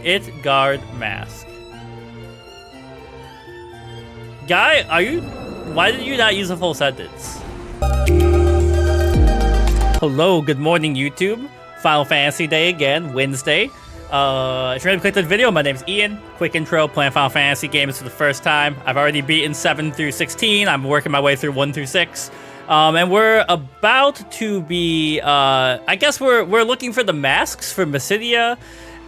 It guard mask. Guy, why did you not use a full sentence? Hello, good morning, YouTube. Final Fantasy Day again, Wednesday. If you're ready to click the video, my name's Ian. Quick intro, playing Final Fantasy games for the first time. I've already beaten 7 through 16. I'm working my way through 1 through 6. And we're about to be, I guess we're looking for the masks for Mysidia.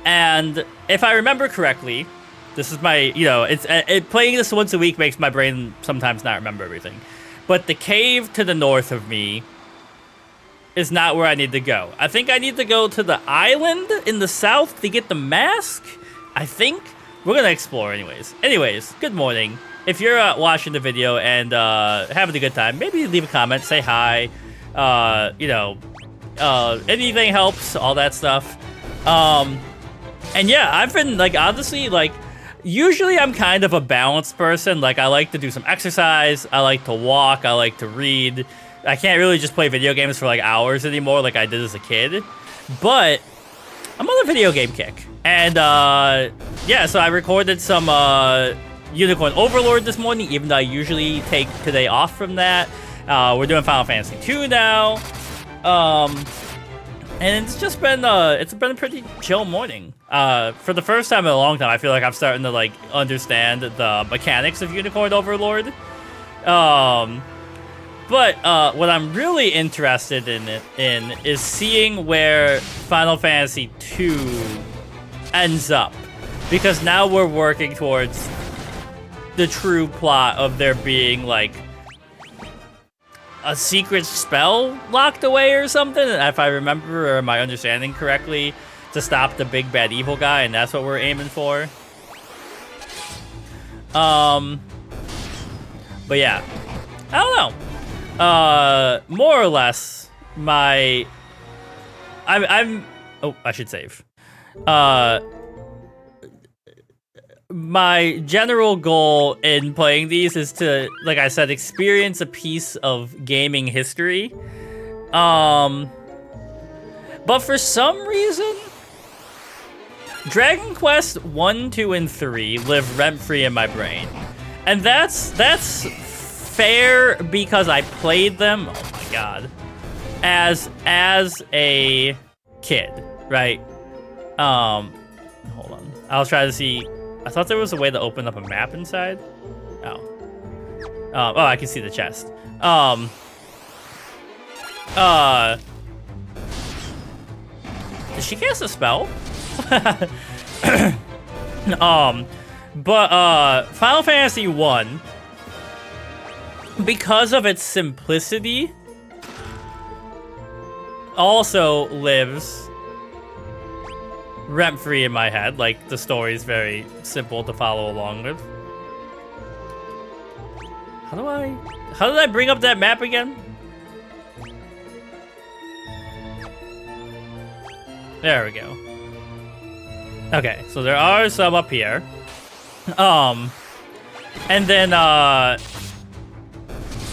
And if I remember correctly, this is my, playing this once a week makes my brain sometimes not remember everything. But the cave to the north of me is not where I need to go. I think I need to go to the island in the south to get the mask. I think. We're going to explore anyways. Anyways, good morning. If you're watching the video and having a good time, maybe leave a comment, say hi. Anything helps, all that stuff. And yeah, I've been, honestly, usually I'm kind of a balanced person. I like to do some exercise. I like to walk. I like to read. I can't really just play video games for, hours anymore like I did as a kid. But I'm on a video game kick. And, yeah, so I recorded some, Unicorn Overlord this morning, even though I usually take today off from that. We're doing Final Fantasy 2 now. And it's just been, it's been a pretty chill morning. For the first time in a long time, I feel like I'm starting to, understand the mechanics of Unicorn Overlord. But what I'm really interested in is seeing where Final Fantasy 2 ends up. Because now we're working towards the true plot of there being, a secret spell locked away or something, if I remember or am I understanding correctly, to stop the big bad evil guy, and that's what we're aiming for. But yeah, I don't know. More or less, I should save. My general goal in playing these is to, like I said, experience a piece of gaming history. But for some reason, Dragon Quest 1, 2, and 3 live rent-free in my brain. And that's fair because I played them, oh my god, as a kid, right? Hold on. I'll try to see. I thought there was a way to open up a map inside. Oh, I can see the chest. Did she cast a spell? Final Fantasy 1, because of its simplicity, also lives rent-free in my head. The story is very simple to follow along with. How did I bring up that map again? There we go. Okay, so there are some up here. And then, I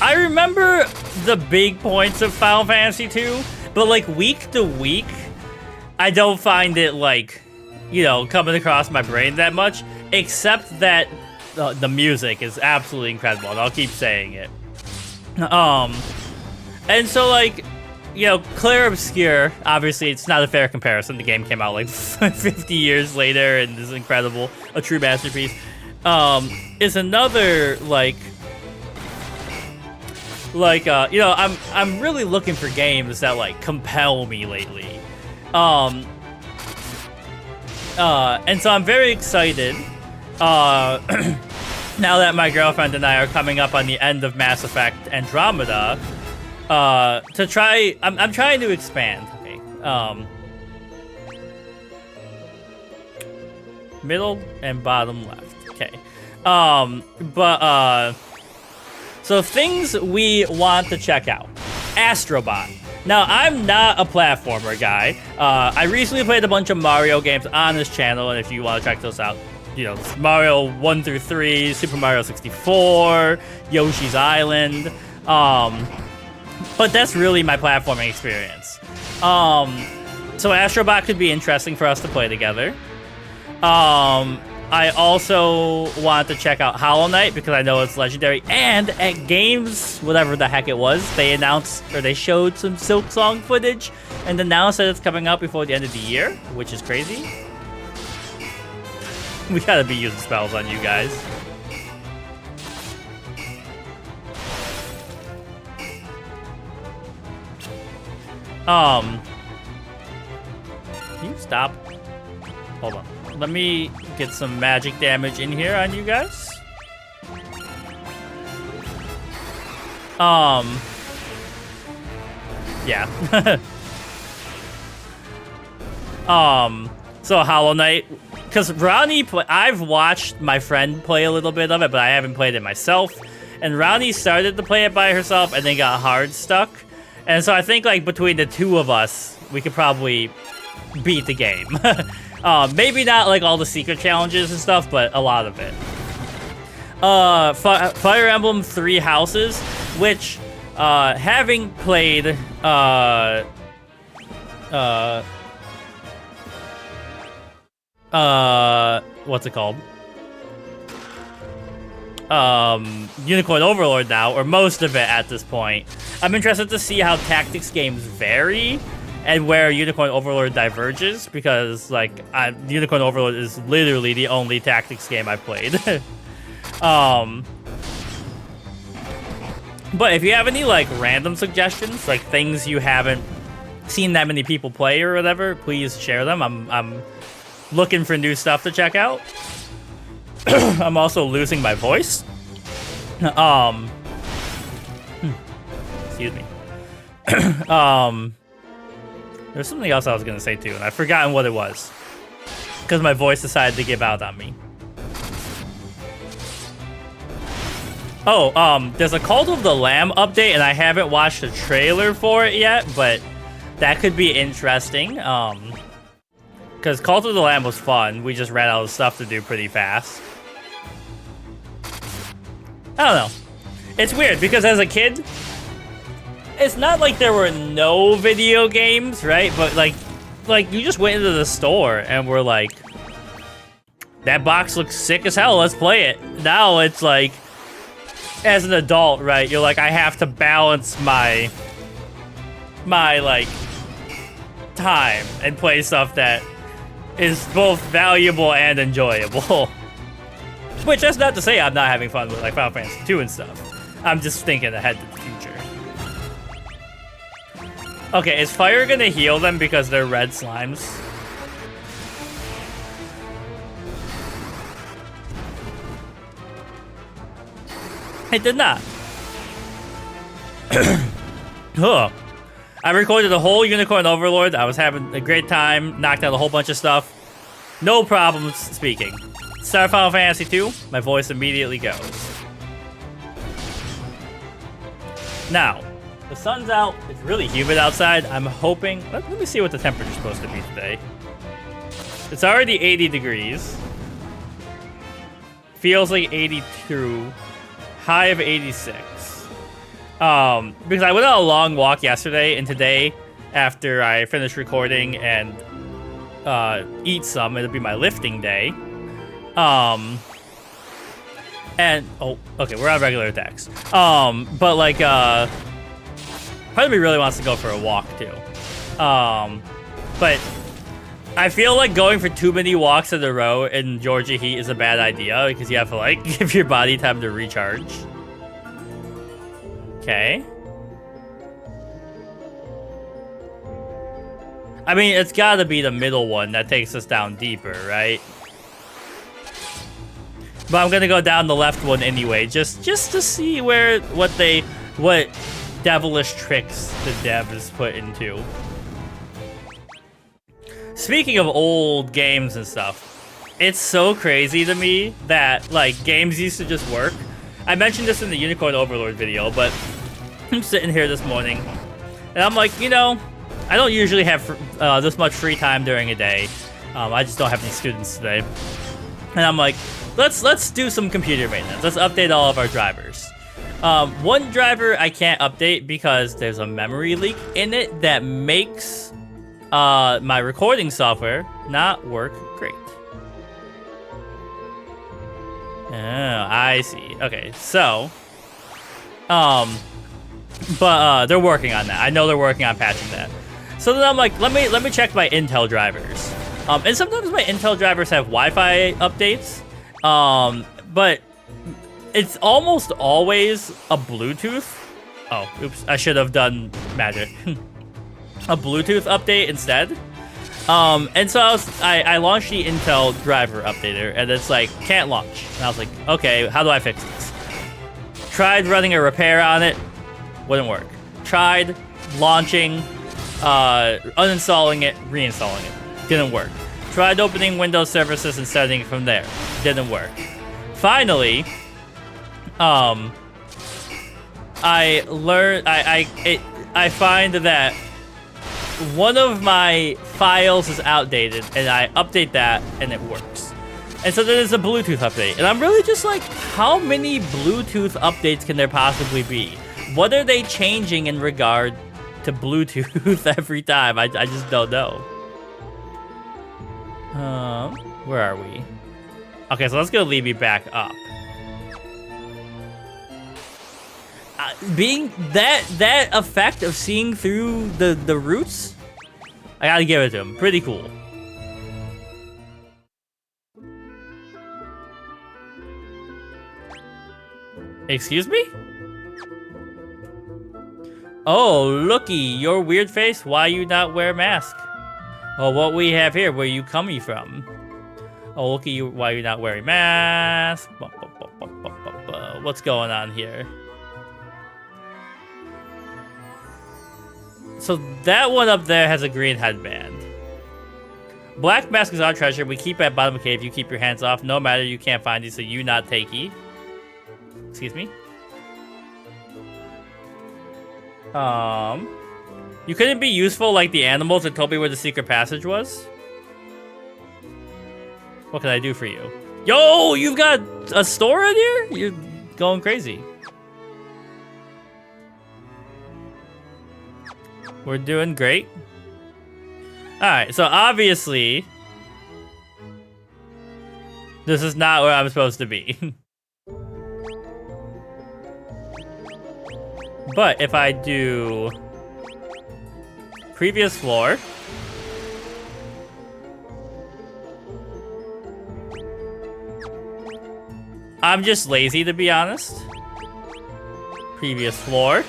remember the big points of Final Fantasy 2, but week to week, I don't find it coming across my brain that much, except that the music is absolutely incredible, and I'll keep saying it. And so Clair Obscur, obviously it's not a fair comparison. The game came out 50 years later and is incredible, a true masterpiece. Is another I'm really looking for games that compel me lately. And so I'm very excited, now that my girlfriend and I are coming up on the end of Mass Effect Andromeda, to try, I'm trying to expand, okay, middle and bottom left, okay, so things we want to check out. Astrobot. Now, I'm not a platformer guy. I recently played a bunch of Mario games on this channel, and if you want to check those out, Mario 1 through 3, Super Mario 64, Yoshi's Island. But that's really my platforming experience. So Astrobot could be interesting for us to play together. I also want to check out Hollow Knight because I know it's legendary. And at Games, whatever the heck it was, they announced or they showed some Silk Song footage and announced that it's coming out before the end of the year, which is crazy. We gotta be using spells on you guys. Can you stop? Hold on. Let me get some magic damage in here on you guys. Yeah. So Hollow Knight, because I've watched my friend play a little bit of it, but I haven't played it myself. And Ronnie started to play it by herself and then got hard stuck. And so I think like between the two of us, we could probably beat the game. Maybe not like all the secret challenges and stuff, but a lot of it. Fire Emblem Three Houses, which having played what's it called? Unicorn Overlord now, or most of it at this point. I'm interested to see how tactics games vary and where Unicorn Overlord diverges, because like Unicorn Overlord is literally the only tactics game I've played. But if you have any like random suggestions, like things you haven't seen that many people play or whatever, please share them. I'm looking for new stuff to check out. I'm also losing my voice. Excuse me. There's something else I was gonna say too, and I've forgotten what it was. Because my voice decided to give out on me. Oh, there's a Cult of the Lamb update, and I haven't watched a trailer for it yet, but that could be interesting. Because Cult of the Lamb was fun. We just ran out of stuff to do pretty fast. I don't know. It's weird, because as a kid, it's not like there were no video games, right? But like you just went into the store and were like, that box looks sick as hell, let's play it. Now it's like, as an adult, right, you're like, I have to balance my like time and play stuff that is both valuable and enjoyable. Which, that's not to say I'm not having fun with like Final Fantasy 2 and stuff. I'm just thinking ahead to the future. Okay, is fire gonna heal them because they're red slimes? It did not. Huh. I recorded the whole Unicorn Overlord. I was having a great time, knocked out a whole bunch of stuff. No problems speaking. Start Final Fantasy 2, my voice immediately goes. Now, the sun's out, it's really humid outside. I'm hoping, let me see what the temperature's supposed to be today. It's already 80 degrees. Feels like 82. High of 86. Because I went on a long walk yesterday, and today, after I finish recording and eat some, it'll be my lifting day. And oh, okay, we're on regular attacks. But like part of me really wants to go for a walk too. But I feel like going for too many walks in a row in Georgia heat is a bad idea because you have to like give your body time to recharge. Okay. I mean, it's gotta be the middle one that takes us down deeper, right? But I'm gonna go down the left one anyway, just to see what devilish tricks the devs put into. Speaking of old games and stuff, it's so crazy to me that like games used to just work. I mentioned this in the Unicorn Overlord video, but I'm sitting here this morning and I'm like, you know, I don't usually have this much free time during a day. I just don't have any students today, and I'm like, let's do some computer maintenance. Let's update all of our drivers. One driver I can't update because there's a memory leak in it that makes my recording software not work great. Oh, I see. Okay, so, they're working on that. I know they're working on patching that. So then I'm like, let me check my Intel drivers. And sometimes my Intel drivers have Wi-Fi updates. But it's almost always a Bluetooth. Oh, oops! I should have done magic. A Bluetooth update instead. And so I launched the Intel driver updater, and it's like, can't launch. And I was like, okay, how do I fix this? Tried running a repair on it, wouldn't work. Tried launching, uninstalling it, reinstalling it, didn't work. Tried opening Windows services and setting it from there, didn't work. Finally, I find that one of my files is outdated, and I update that, and it works. And so there's a Bluetooth update, and I'm really just like, how many Bluetooth updates can there possibly be? What are they changing in regard to Bluetooth every time? I just don't know. Where are we? Okay, so let's go leave me back up. Being that effect of seeing through the roots, I gotta give it to him. Pretty cool. Excuse me? Oh, looky, your weird face. Why you not wear a mask? Oh, what we have here? Where you coming from? Oh, looky, you. Why you not wearing mask? What's going on here? So that one up there has a green headband. Black mask is our treasure. We keep at bottom of cave. You keep your hands off. No matter, you can't find these, so you not takey. Excuse me? You couldn't be useful like the animals that told me where the secret passage was? What can I do for you? Yo, you've got a store in here? You're going crazy. We're doing great. Alright, so obviously, this is not where I'm supposed to be. But if I do previous floor, I'm just lazy, to be honest. Previous floor.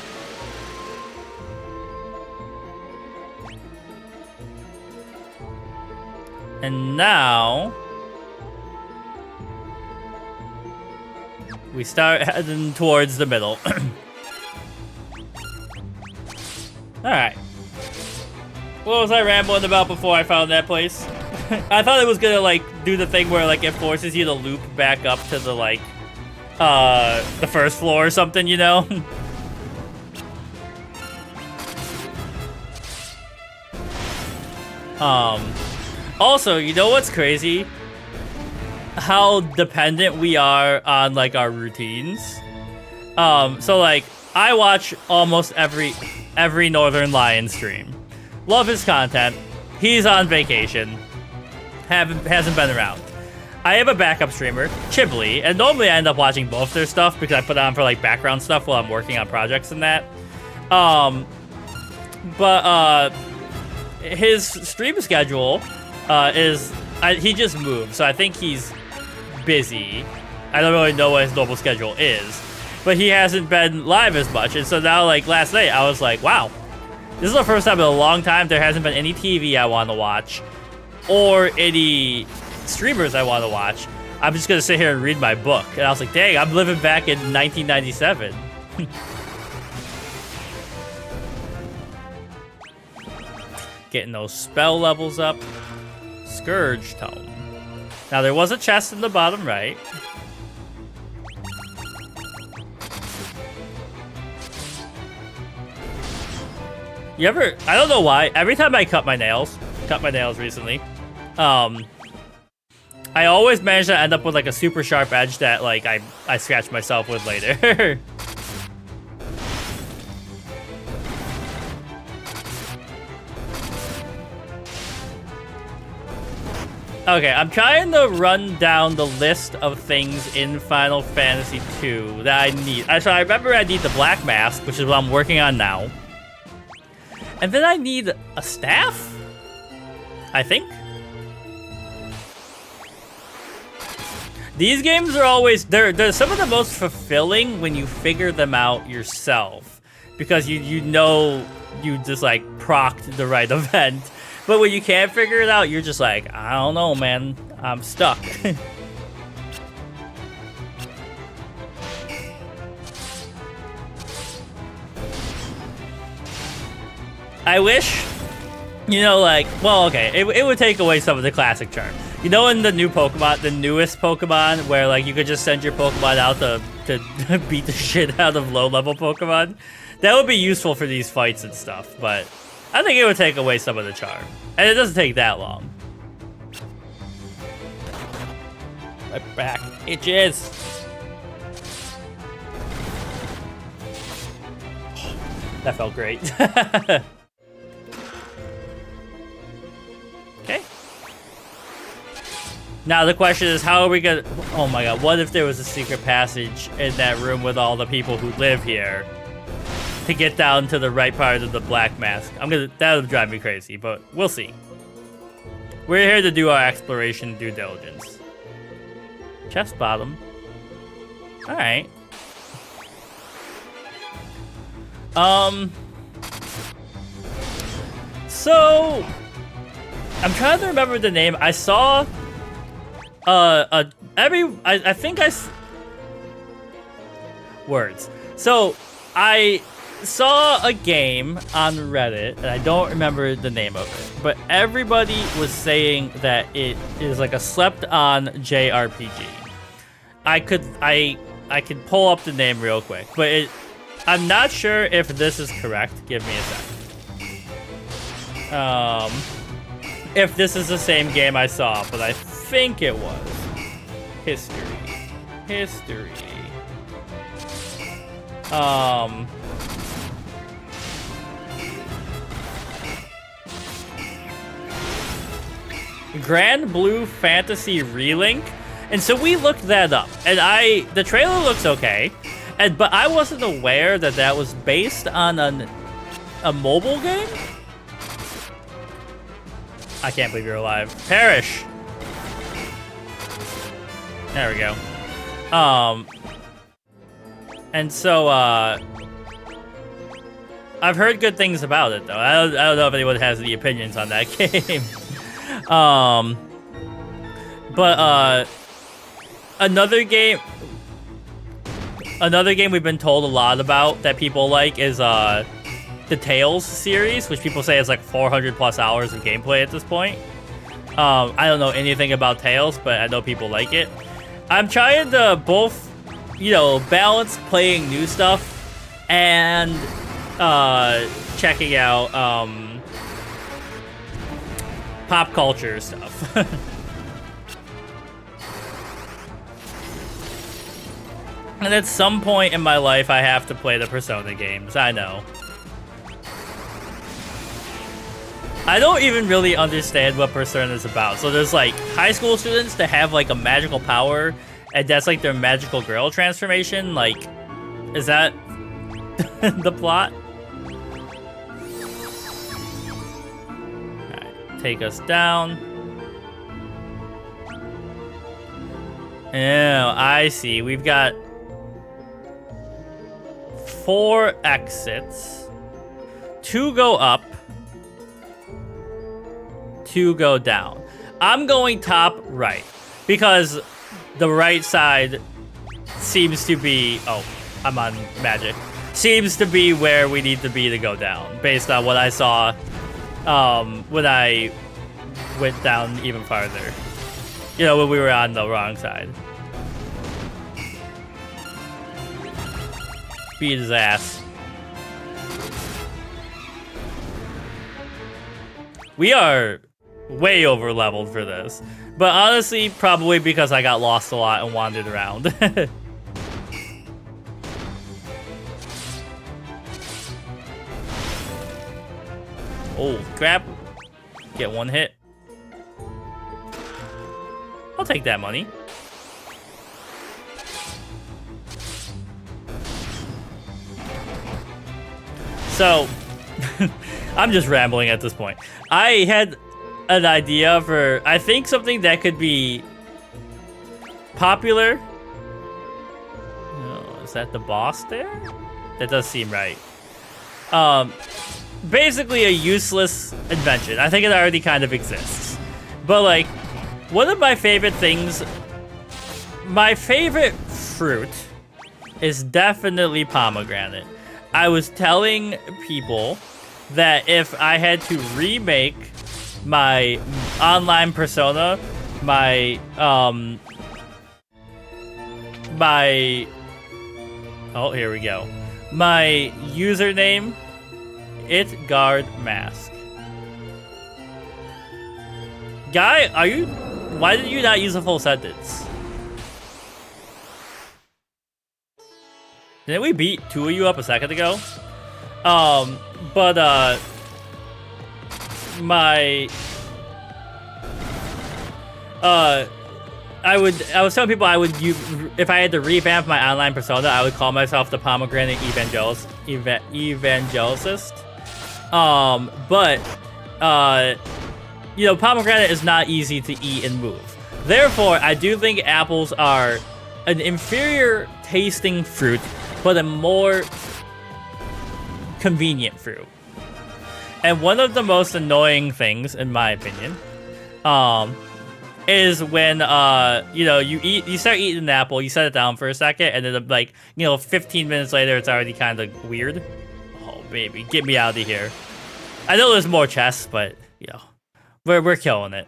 And now we start heading towards the middle. Alright. What was I rambling about before I found that place? I thought it was gonna, like, do the thing where, like, it forces you to loop back up to the, like, the first floor or something, you know? Also, you know what's crazy? How dependent we are on, like, our routines. So, like, I watch almost every Northern Lion stream. Love his content. He's on vacation. Hasn't been around. I have a backup streamer, Chiblee, and normally I end up watching both their stuff because I put on for, like, background stuff while I'm working on projects and that. His stream schedule he just moved, so I think he's busy. I don't really know what his normal schedule is, but he hasn't been live as much. And so now, like, last night, I was like, wow, this is the first time in a long time there hasn't been any TV I want to watch or any streamers I want to watch. I'm just gonna sit here and read my book. And I was like, dang, I'm living back in 1997. Getting those spell levels up. Scourge Tome. Now, there was a chest in the bottom right. I don't know why, every time I cut my nails recently, I always manage to end up with, like, a super sharp edge that, like, I scratch myself with later. Okay, I'm trying to run down the list of things in Final Fantasy II that I need. So I remember I need the Black Mask, which is what I'm working on now. And then I need a staff? I think. These games are always, they're some of the most fulfilling when you figure them out yourself. Because you know you just like procced the right event. But when you can't figure it out, you're just like, I don't know, man. I'm stuck. I wish, you know, like, well, okay, it would take away some of the classic charm. You know, in the new Pokemon, the newest Pokemon, where like you could just send your Pokemon out to beat the shit out of low-level Pokemon? That would be useful for these fights and stuff, but I think it would take away some of the charm. And it doesn't take that long. My back itches. That felt great. Okay. Now the question is, how are we gonna... Oh my god, what if there was a secret passage in that room with all the people who live here to get down to the right part of the Black Mask? That'll drive me crazy, but we'll see. We're here to do our exploration due diligence. Chest bottom. Alright. So I'm trying to remember the name. I saw I think words. So I saw a game on Reddit, and I don't remember the name of it, but everybody was saying that it is like a slept-on JRPG. I could pull up the name real quick, but I'm not sure if this is correct. Give me a second. If this is the same game I saw, but I think it was. History. Grand Blue Fantasy Relink. And so we looked that up, and the trailer looks okay, but I wasn't aware that that was based on a mobile game. I can't believe you're alive. Perish. There we go. And so I've heard good things about it though. I don't know if anyone has any opinions on that game. But another game we've been told a lot about that people like is the Tales series, which people say is like 400 plus hours of gameplay at this point. I don't know anything about Tales, but I know people like it. I'm trying to both, you know, balance playing new stuff and checking out pop culture stuff. And at some point in my life, I have to play the Persona games. I know. I don't even really understand what Persona is about. So there's like high school students that have like a magical power, and that's like their magical girl transformation. Like, is that the plot? Alright, take us down. Oh, I see. We've got 4 exits. 2 go up. 2 go down. I'm going top right because the right side seems to be... Oh, I'm on magic. Seems to be where we need to be to go down based on what I saw when I went down even farther. You know, when we were on the wrong side. Beat his ass. We are way over leveled for this. But honestly, probably because I got lost a lot and wandered around. Oh, crap. Get one hit. I'll take that money. So, I'm just rambling at this point. I had an idea for, I think, something that could be popular. Oh, is that the boss there? That does seem right. Basically a useless invention. I think it already kind of exists. But like, one of my favorite things, my favorite fruit is definitely pomegranate. I was telling people that if I had to remake my online persona, my oh, here we go. My username, itguardmask. Guy, why did you not use a full sentence? Didn't we beat 2 of you up a second ago? I was telling people if I had to revamp my online persona, I would call myself the pomegranate evangelicist. You know, pomegranate is not easy to eat and move. Therefore, I do think apples are an inferior tasting fruit, but a more convenient fruit. And one of the most annoying things, in my opinion, is when you know, you start eating an apple, you set it down for a second, and then like, you know, 15 minutes later, it's already kind of weird. Oh baby, get me out of here! I know there's more chests, but you know, we're killing it.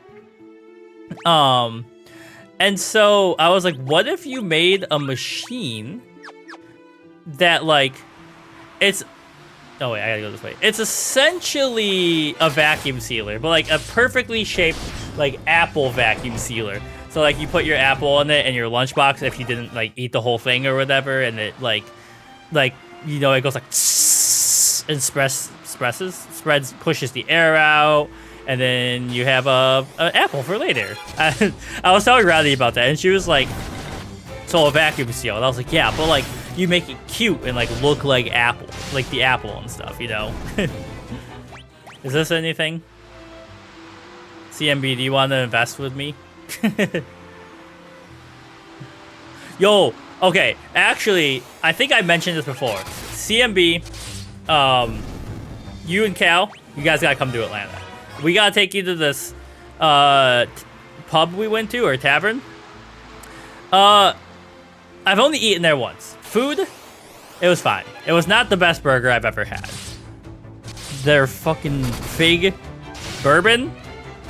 And so I was like, what if you made a machine that like, it's, oh wait, I gotta go this way. It's essentially a vacuum sealer, but like a perfectly shaped like apple vacuum sealer. So like you put your apple in it and your lunchbox if you didn't like eat the whole thing or whatever, and it like you know, it goes like and pushes the air out. And then you have an apple for later. I was telling Riley about that, and she was like, so a vacuum seal. And I was like, yeah, but like, you make it cute and like look like apple, like the apple and stuff, you know? Is this anything? CMB, do you want to invest with me? Yo, okay, actually, I think I mentioned this before. CMB, you and Cal, you guys gotta come to Atlanta. We gotta take you to this pub we went to, or tavern. I've only eaten there once. Food, it was fine. It was not the best burger I've ever had. Their fucking fig bourbon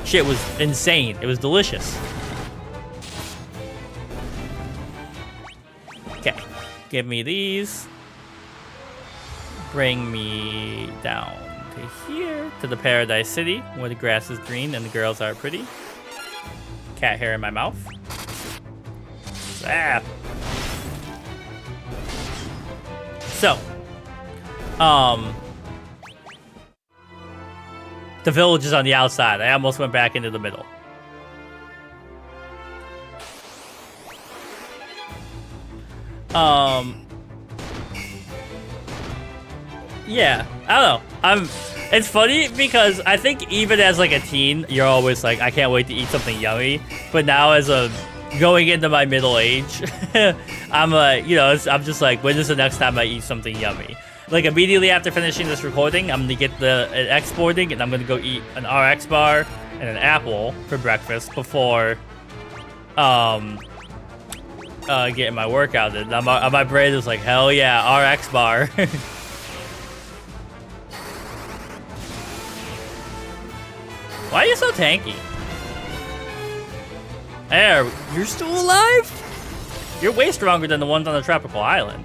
shit was insane. It was delicious. Okay, give me these. Bring me down to here, to the Paradise City, where the grass is green and the girls are pretty. Cat hair in my mouth. Ah. So, the village is on the outside. I almost went back into the middle. Yeah, I don't know. It's funny because I think even as like a teen, you're always like, I can't wait to eat something yummy. But now as going into my middle age, I'm like, you know, I'm just like, when is the next time I eat something yummy? Like immediately after finishing this recording, I'm gonna get it exporting, and I'm gonna go eat an RX bar and an apple for breakfast before getting my workout in. My brain is like, hell yeah, RX bar. Why are you so tanky? There, you're still alive? You're way stronger than the ones on the tropical island.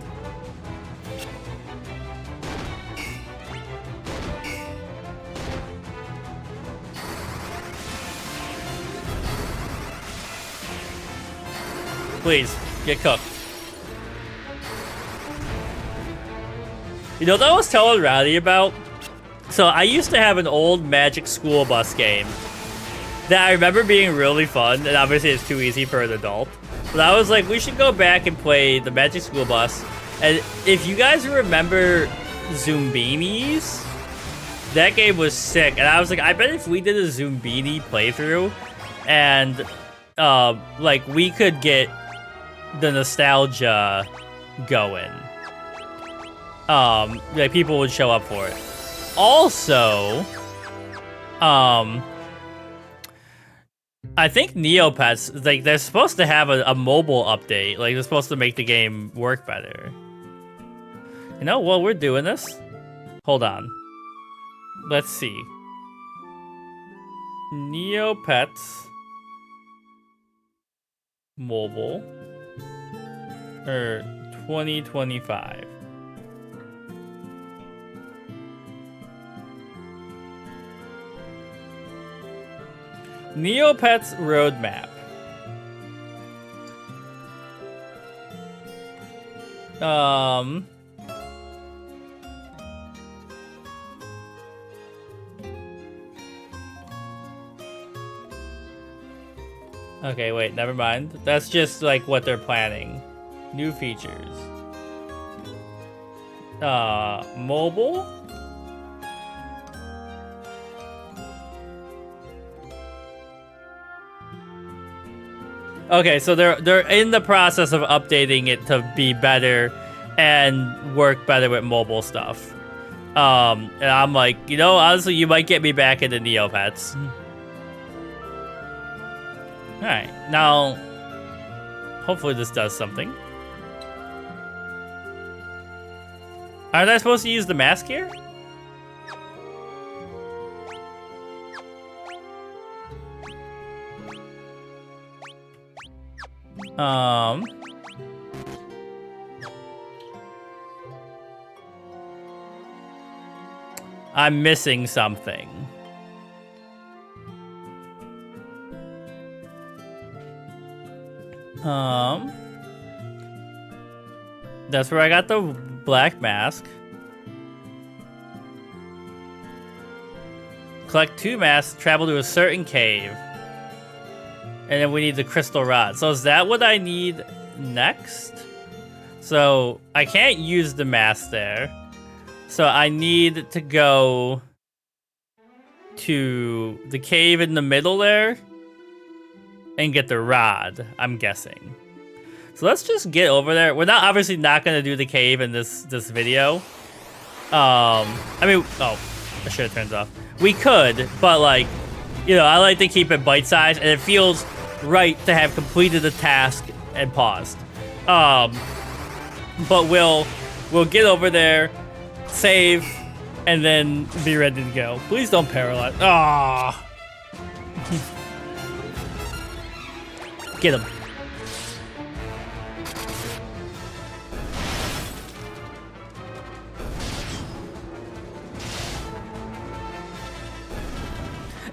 Please, get cooked. You know what I was telling Rowdy about? So I used to have an old Magic School Bus game that I remember being really fun, and obviously it's too easy for an adult. But I was like, we should go back and play the Magic School Bus. And if you guys remember Zoombinis, that game was sick. And I was like, I bet if we did a Zoombini playthrough, and like we could get the nostalgia going. Like people would show up for it. Also, I think Neopets, like, they're supposed to have a mobile update. Like, they're supposed to make the game work better. You know, while we're doing this, hold on. Let's see. Neopets mobile, or 2025. Neopets roadmap. Okay, wait, never mind. That's just like what they're planning. New features. Mobile? Okay, so they're in the process of updating it to be better and work better with mobile stuff. And I'm like, you know, honestly, you might get me back into Neopets. Alright, now, hopefully this does something. Aren't I supposed to use the mask here? I'm missing something. That's where I got the black mask. Collect 2 masks, travel to a certain cave. And then we need the crystal rod. So is that what I need next? So I can't use the mask there. So I need to go to the cave in the middle there and get the rod, I'm guessing. So let's just get over there. We're obviously not going to do the cave in this video. I mean, oh, I should have turned it off. We could, but like, you know, I like to keep it bite-sized, and it feels right to have completed the task and paused. But we'll get over there, save, and then be ready to go. Please don't paralyze. Ah. Get him.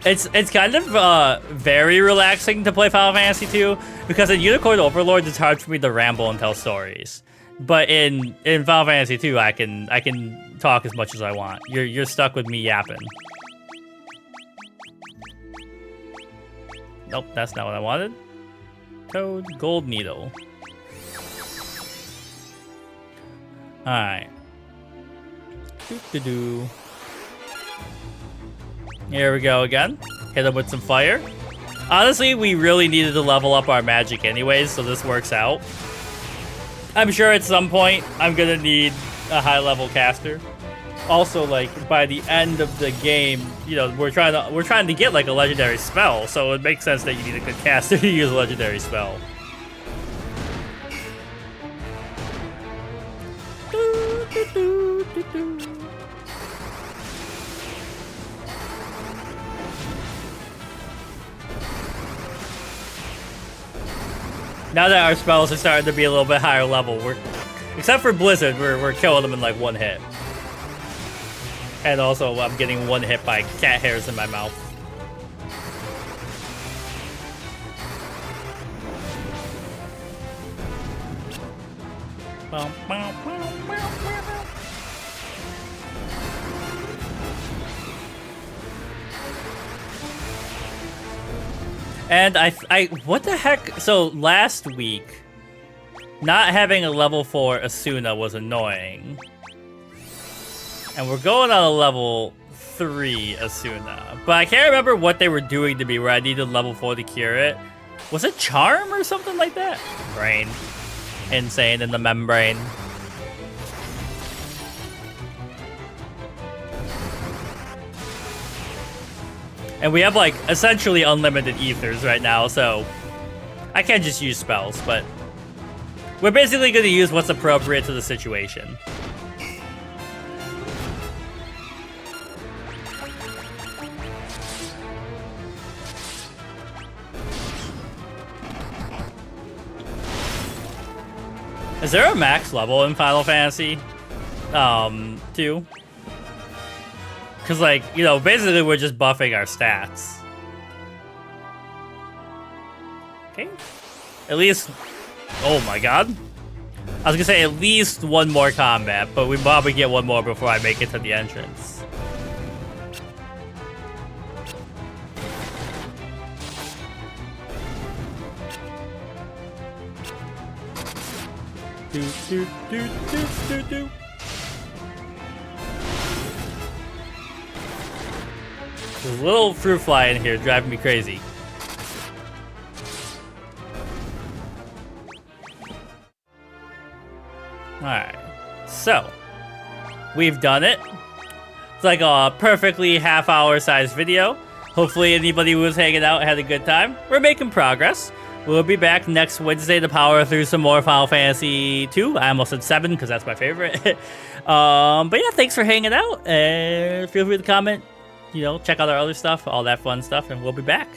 It's kind of very relaxing to play Final Fantasy 2 because in Unicorn Overlords it's hard for me to ramble and tell stories. But in Final Fantasy 2 I can talk as much as I want. You're stuck with me yapping. Nope, that's not what I wanted. Toad Gold Needle. Alright. Doo-doo-doo. Here we go again. Hit him with some fire. Honestly, we really needed to level up our magic anyways, so this works out. I'm sure at some point I'm gonna need a high-level caster. Also, like by the end of the game, you know, we're trying to get like a legendary spell, so it makes sense that you need a good caster to use a legendary spell. Now that our spells are starting to be a little bit higher level, except for Blizzard, we're killing them in like one hit. And also, I'm getting one hit by cat hairs in my mouth. And what the heck? So last week, not having a level 4 Asuna was annoying. And we're going on a level 3 Asuna. But I can't remember what they were doing to me where I needed level 4 to cure it. Was it Charm or something like that? Brain. Insane in the membrane. And we have, like, essentially unlimited ethers right now, so I can't just use spells, but we're basically going to use what's appropriate to the situation. Is there a max level in Final Fantasy 2? Because, like, you know, basically we're just buffing our stats. Okay. At least... Oh my god. I was gonna say at least one more combat, but we probably get one more before I make it to the entrance. Do, do, do, do, do, do. There's a little fruit fly in here driving me crazy. Alright, so we've done it. It's like a perfectly half-hour sized video. Hopefully anybody who was hanging out had a good time. We're making progress. We'll be back next Wednesday to power through some more Final Fantasy 2. I almost said 7 because that's my favorite. But yeah, thanks for hanging out. And feel free to comment, you know, check out our other stuff, all that fun stuff, and we'll be back.